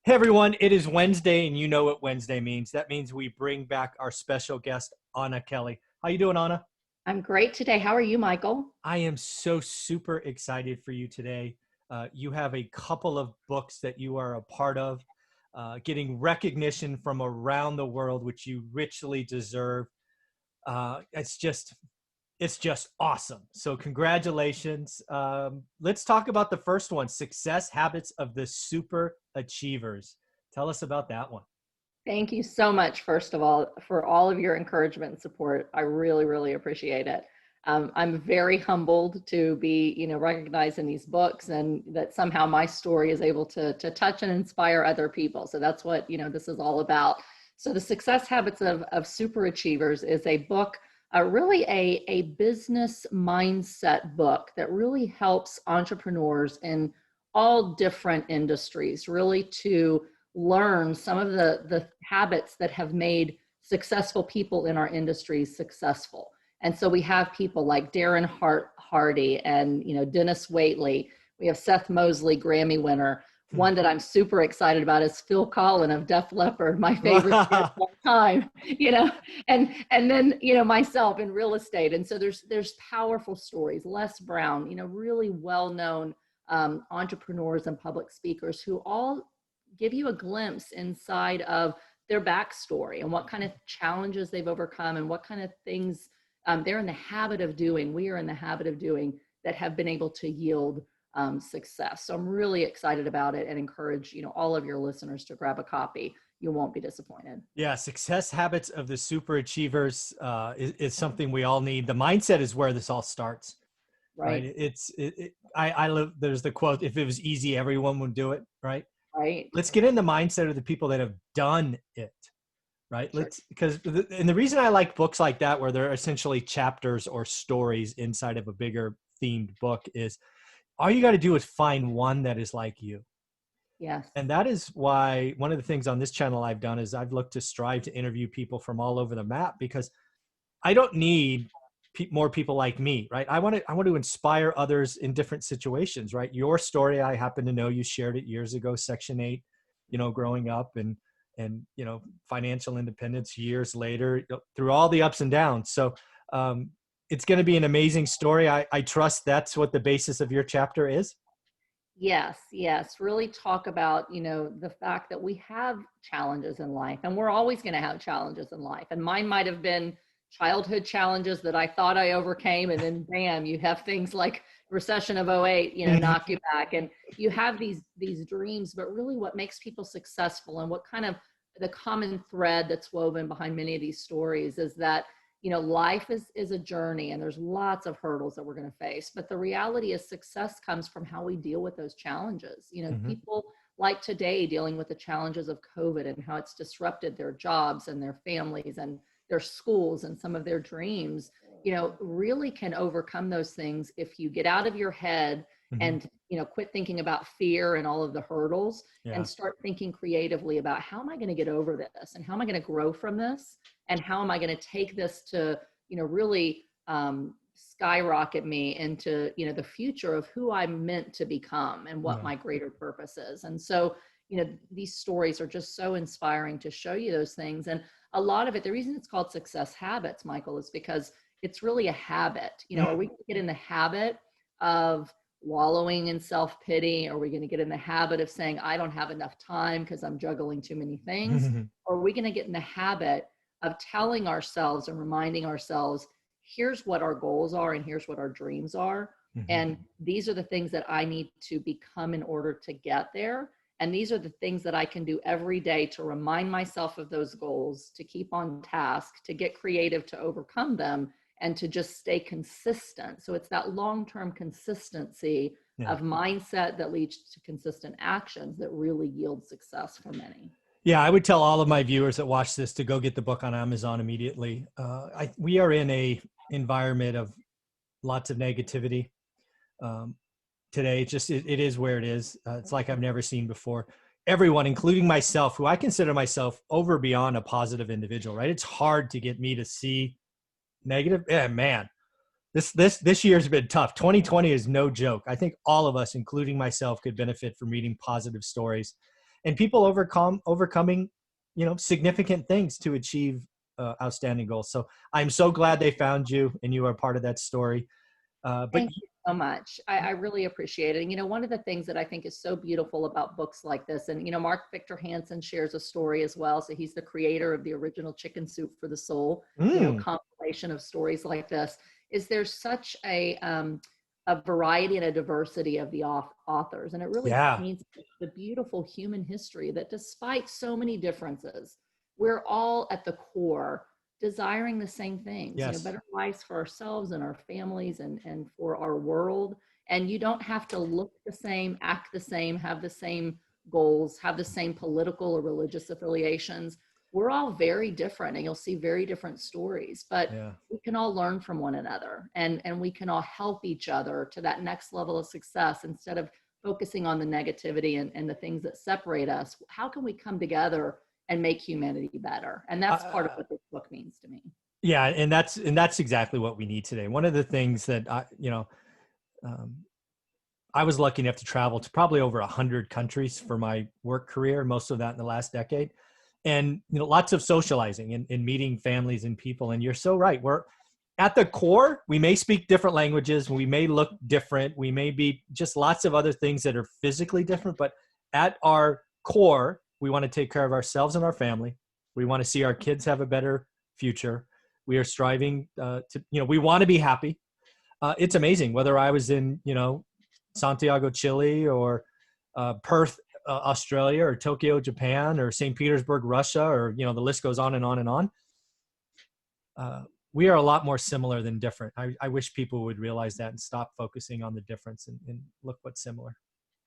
Hey everyone, it is Wednesday and you know what Wednesday means. That means we bring back our special guest, Anna Kelly. How you doing, Anna? I'm great today. How are you, Michael? I am so super excited for you today. You have a couple of books that you are a part of, getting recognition from around the world, which you richly deserve. It's just awesome. So congratulations. Let's talk about the first one, Success Habits of the Super Achievers. Tell us about that one. Thank you so much, first of all, for all of your encouragement and support. I really, really appreciate it. I'm very humbled to be, recognized in these books, and that somehow my story is able to touch and inspire other people. So that's what, this is all about. So the Success Habits of Super Achievers is a book, really a business mindset book that really helps entrepreneurs in all different industries really to learn some of the habits that have made successful people in our industries successful. And so we have people like Darren Hardy and Dennis Waitley. We have Seth Mosley, Grammy winner. One that I'm super excited about is Phil Collin of Def Leppard, my favorite of all time. And then myself in real estate. And so there's powerful stories. Les Brown, really well-known entrepreneurs and public speakers who all give you a glimpse inside of their backstory and what kind of challenges they've overcome and what kind of things they're in the habit of doing, we are in the habit of doing, that have been able to yield success. So I'm really excited about it and encourage all of your listeners to grab a copy. You won't be disappointed. Yeah, Success Habits of the Super Achievers is something we all need. The mindset is where this all starts, right? Right. I love, there's the quote, if it was easy, everyone would do it, right? Right. Let's get in the mindset of the people that have done it, right? Sure. And the reason I like books like that, where they're essentially chapters or stories inside of a bigger themed book, is all you got to do is find one that is like you. Yes. And that is why one of the things on this channel I've done is I've looked to strive to interview people from all over the map, because I don't need more people like me, right? I want to inspire others in different situations, right? Your story, I happen to know you shared it years ago, Section 8, growing up and financial independence years later, through all the ups and downs. So it's going to be an amazing story. I trust that's what the basis of your chapter is. Yes, yes. Really talk about, the fact that we have challenges in life, and we're always going to have challenges in life. And mine might have been childhood challenges that I thought I overcame, and then bam, you have things like recession of '08, knock you back, and you have these dreams. But really what makes people successful, and what kind of the common thread that's woven behind many of these stories, is that life is a journey, and there's lots of hurdles that we're going to face. But the reality is success comes from how we deal with those challenges. Mhm. People like today dealing with the challenges of COVID and how it's disrupted their jobs and their families and their schools and some of their dreams, really can overcome those things if you get out of your head Mhm. and, quit thinking about fear and all of the hurdles, Yeah. and start thinking creatively about how am I going to get over this, and how am I going to grow from this, and how am I going to take this to, really skyrocket me into, the future of who I'm meant to become and what Yeah. my greater purpose is. And so, these stories are just so inspiring to show you those things. And a lot of it, the reason it's called Success Habits, Michael, is because it's really a habit. Are we going to get in the habit of wallowing in self-pity? Are we going to get in the habit of saying, I don't have enough time because I'm juggling too many things? Or are we going to get in the habit of telling ourselves and reminding ourselves, here's what our goals are and here's what our dreams are. Mhm. And these are the things that I need to become in order to get there. And these are the things that I can do every day to remind myself of those goals, to keep on task, to get creative, to overcome them, and to just stay consistent. So it's that long-term consistency Yeah. of mindset that leads to consistent actions that really yield success for many. Yeah, I would tell all of my viewers that watch this to go get the book on Amazon immediately. We are in a environment of lots of negativity today. It is where it is. It's like I've never seen before. Everyone, including myself, who I consider myself over beyond a positive individual, right? It's hard to get me to see negative. Yeah, man, this year's been tough. 2020 is no joke. I think all of us, including myself, could benefit from reading positive stories. and people overcoming, significant things to achieve outstanding goals. So I'm so glad they found you and you are part of that story. But Thank you so much. I really appreciate it. And, one of the things that I think is so beautiful about books like this, and, Mark Victor Hansen shares a story as well. So he's the creator of the original Chicken Soup for the Soul, compilation of stories like this, is there's such a variety and a diversity of the authors. And it really paints the beautiful human history that despite so many differences, we're all at the core desiring the same things, yes. Better lives for ourselves and our families and for our world. And you don't have to look the same, act the same, have the same goals, have the same political or religious affiliations. We're all very different, and you'll see very different stories, but we can all learn from one another, and we can all help each other to that next level of success. Instead of focusing on the negativity and the things that separate us, how can we come together and make humanity better? And that's part of what this book means to me. Yeah. And that's exactly what we need today. One of the things that I was lucky enough to travel to probably over 100 countries for my work career, most of that in the last decade. And, lots of socializing and meeting families and people. And you're so right. We're at the core, we may speak different languages. We may look different. We may be just lots of other things that are physically different, but at our core, we want to take care of ourselves and our family. We want to see our kids have a better future. We are striving we want to be happy. It's amazing whether I was in, Santiago, Chile, or Perth, Australia, or Tokyo, Japan, or St. Petersburg, Russia, or, the list goes on and on and on. We are a lot more similar than different. I wish people would realize that and stop focusing on the difference and look what's similar.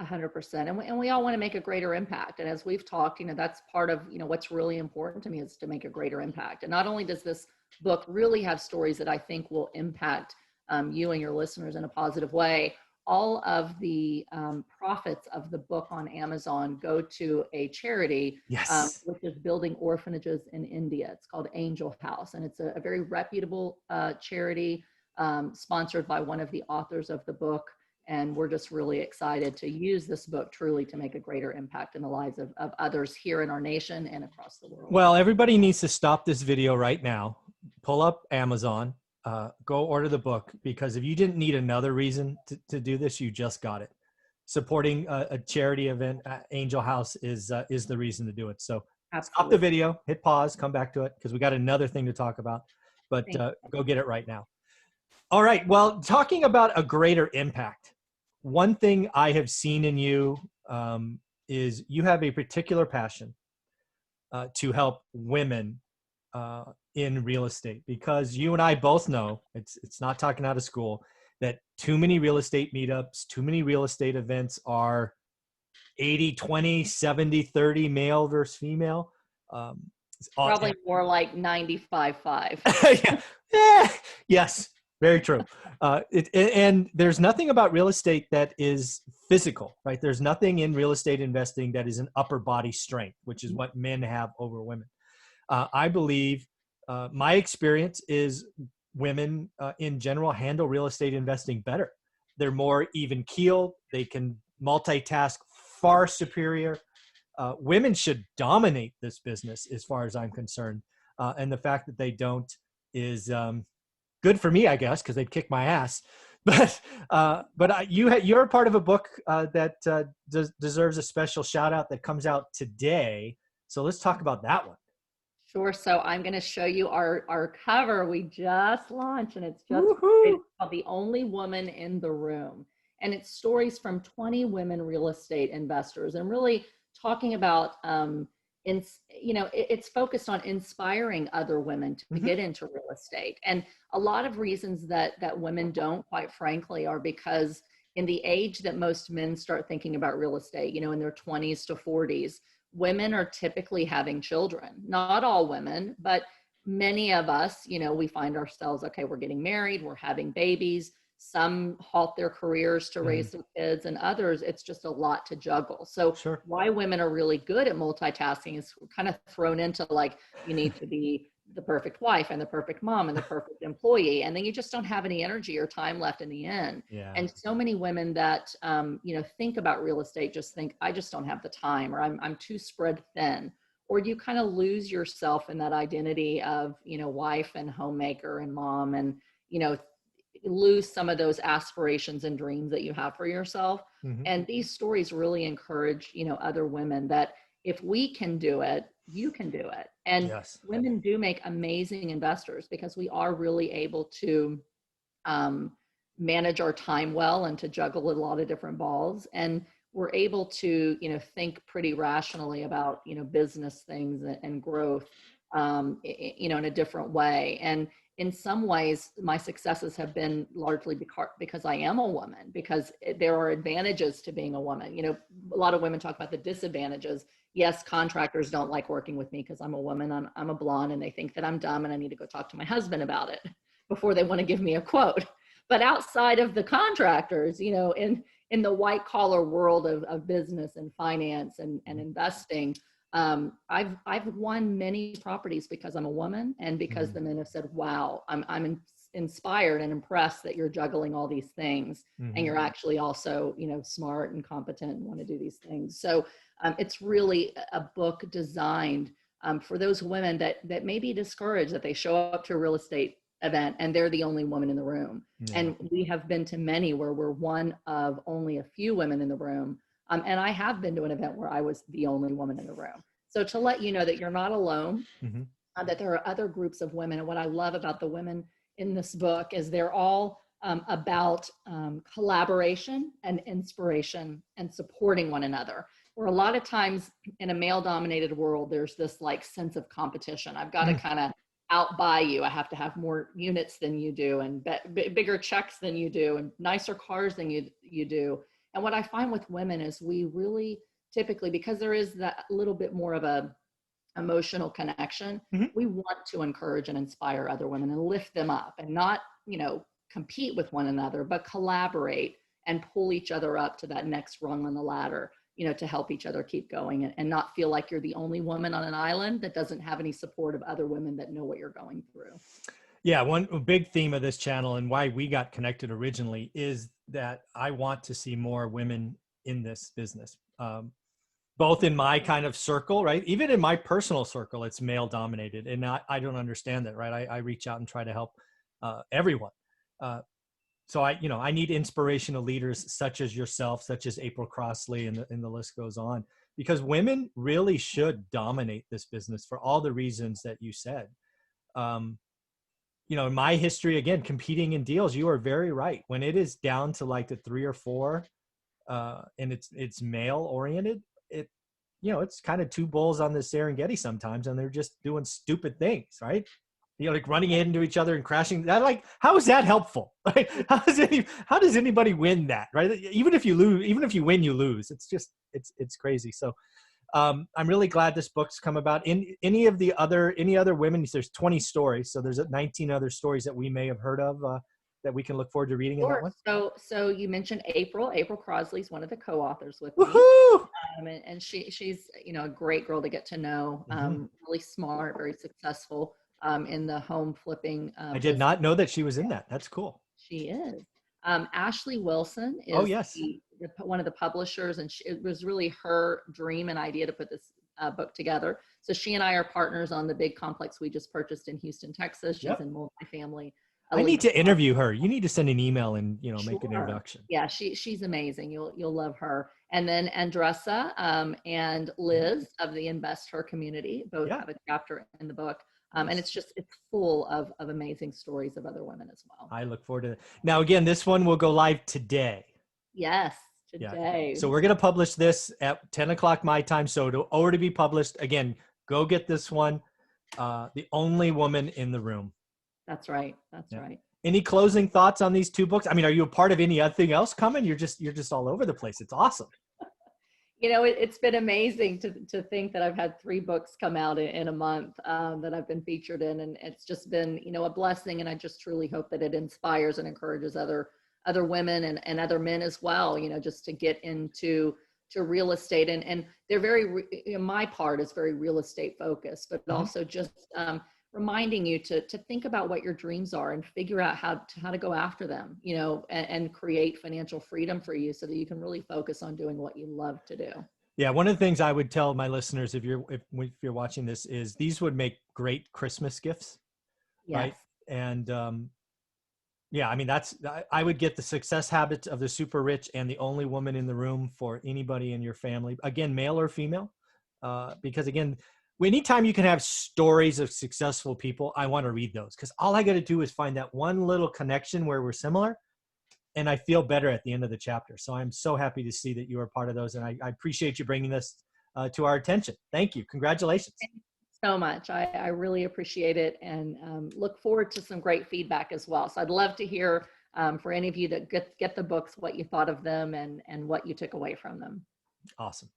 100%. And we all want to make a greater impact. And as we've talked, that's part of, what's really important to me is to make a greater impact. And not only does this book really have stories that I think will impact you and your listeners in a positive way, all of the profits of the book on Amazon go to a charity, which is building orphanages in India. It's called Angel House. And it's a very reputable charity sponsored by one of the authors of the book. And we're just really excited to use this book truly to make a greater impact in the lives of others here in our nation and across the world. Well, everybody needs to stop this video right now, pull up Amazon, go order the book, because if you didn't need another reason to do this, you just got it. Supporting a charity event, Angel House, is the reason to do it. So Stop the video, hit pause, come back to it, because we got another thing to talk about. But go get it right now. All right. Well, talking about a greater impact, one thing I have seen in you is you have a particular passion to help women in real estate, because you and I both know, it's not talking out of school, that too many real estate meetups, too many real estate events are 80-20, 70-30 male versus female. Probably more like 95-5. Yes, very true. And there's nothing about real estate that is physical, right? There's nothing in real estate investing that is an upper body strength, which is what men have over women. I believe my experience is women in general handle real estate investing better. They're more even keeled. They can multitask far superior. Women should dominate this business as far as I'm concerned. And the fact that they don't is good for me, I guess, because they'd kick my ass. But you're a part of a book that deserves a special shout out that comes out today. So let's talk about that one. Sure. So I'm going to show you our cover. We just launched, and it's called The Only Woman in the Room. And it's stories from 20 women real estate investors, and really talking about, it's focused on inspiring other women to get into real estate. And a lot of reasons that women don't, quite frankly, are because in the age that most men start thinking about real estate, in their 20s to 40s, women are typically having children. Not all women, but many of us, we find ourselves, okay, we're getting married, we're having babies. Some halt their careers to raise their kids, and others, it's just a lot to juggle. So why women are really good at multitasking is kind of thrown into like, you need to be the perfect wife and the perfect mom and the perfect employee. And then you just don't have any energy or time left in the end. Yeah. And so many women that, think about real estate, just think, I just don't have the time, or I'm too spread thin. Or you kind of lose yourself in that identity of, wife and homemaker and mom, and, lose some of those aspirations and dreams that you have for yourself. Mm-hmm. And these stories really encourage, other women that if we can do it, you can do it. And Yes. women do make amazing investors because we are really able to manage our time well and to juggle a lot of different balls. And we're able to, think pretty rationally about, business things and growth, in a different way. And in some ways, my successes have been largely because I am a woman, because there are advantages to being a woman. A lot of women talk about the disadvantages. Yes, contractors don't like working with me because I'm a woman, I'm a blonde, and they think that I'm dumb and I need to go talk to my husband about it before they want to give me a quote. But outside of the contractors, in the white collar world of business and finance and investing, I've won many properties because I'm a woman, and because the men have said, wow, I'm inspired and impressed that you're juggling all these things, and you're actually also, smart and competent and want to do these things. So it's really a book designed for those women that may be discouraged, that they show up to a real estate event and they're the only woman in the room. Yeah. And we have been to many where we're one of only a few women in the room. And I have been to an event where I was the only woman in the room. So to let you know that you're not alone, that there are other groups of women. And what I love about the women in this book is they're all about collaboration and inspiration and supporting one another. Where a lot of times in a male dominated world, there's this like sense of competition. I've got to kind of outbuy you. I have to have more units than you do, and bigger checks than you do, and nicer cars than you do. And what I find with women is we really typically, because there is that little bit more of a emotional connection, we want to encourage and inspire other women and lift them up, and not, compete with one another, but collaborate and pull each other up to that next rung on the ladder, to help each other keep going, and not feel like you're the only woman on an island that doesn't have any support of other women that know what you're going through. Yeah, one big theme of this channel and why we got connected originally is that I want to see more women in this business, both in my kind of circle, right? Even in my personal circle, it's male dominated, and I don't understand that, right? I reach out and try to help everyone. So I need inspirational leaders such as yourself, such as April Crossley, and the list goes on, because women really should dominate this business for all the reasons that you said. In my history, again, competing in deals, you are very right. When it is down to like the 3 or 4, and it's male oriented, it's kind of two bulls on the Serengeti sometimes, and they're just doing stupid things, right? Like running into each other and crashing. That, like, how is that helpful? Right? How does anybody win that? Right? Even if you lose, even if you win, you lose. It's just it's crazy. So I'm really glad this book's come about. In any other women, there's 20 stories, so there's 19 other stories that we may have heard of that we can look forward to reading in that one. So you mentioned April Crossley is one of the co-authors with Woohoo! me, and she's a great girl to get to know. Really smart, very successful in the home flipping. I did not know that she was in that. That's cool. She is. Ashley Wilson is one of the publishers, and it was really her dream and idea to put this book together. So she and I are partners on the big complex we just purchased in Houston, Texas. She's in multifamily. I need to interview her. You need to send an email and make an introduction. Yeah, she's amazing. You'll love her. And then Andressa and Liz of the Invest Her community both have a chapter in the book. And it's full of amazing stories of other women as well. I look forward to it. Now, again, this one will go live today. Yes, today. Yeah. So we're going to publish this at 10 o'clock my time. So it'll already be published. Again, go get this one. The Only Woman in the Room. That's right. That's right. Any closing thoughts on these 2 books? I mean, are you a part of anything else coming? You're just all over the place. It's awesome. It's been amazing to think that I've had 3 books come out in a month that I've been featured in. And it's just been, a blessing. And I just truly hope that it inspires and encourages other women and other men as well, just to get into real estate. And they're very, my part is very real estate focused, but also just reminding you to think about what your dreams are and figure out how to go after them, you know, and create financial freedom for you so that you can really focus on doing what you love to do. Yeah, one of the things I would tell my listeners, if you're watching this, is these would make great Christmas gifts, Yes. right? And yeah, I mean, I would get the Success Habits of the Super Rich and The Only Woman in the Room for anybody in your family, again, male or female, because again, anytime you can have stories of successful people, I want to read those, because all I got to do is find that one little connection where we're similar, and I feel better at the end of the chapter. So I'm so happy to see that you are part of those, and I appreciate you bringing this to our attention. Thank you. Congratulations. So much. I really appreciate it, and look forward to some great feedback as well. So I'd love to hear for any of you that get the books, what you thought of them and what you took away from them. Awesome.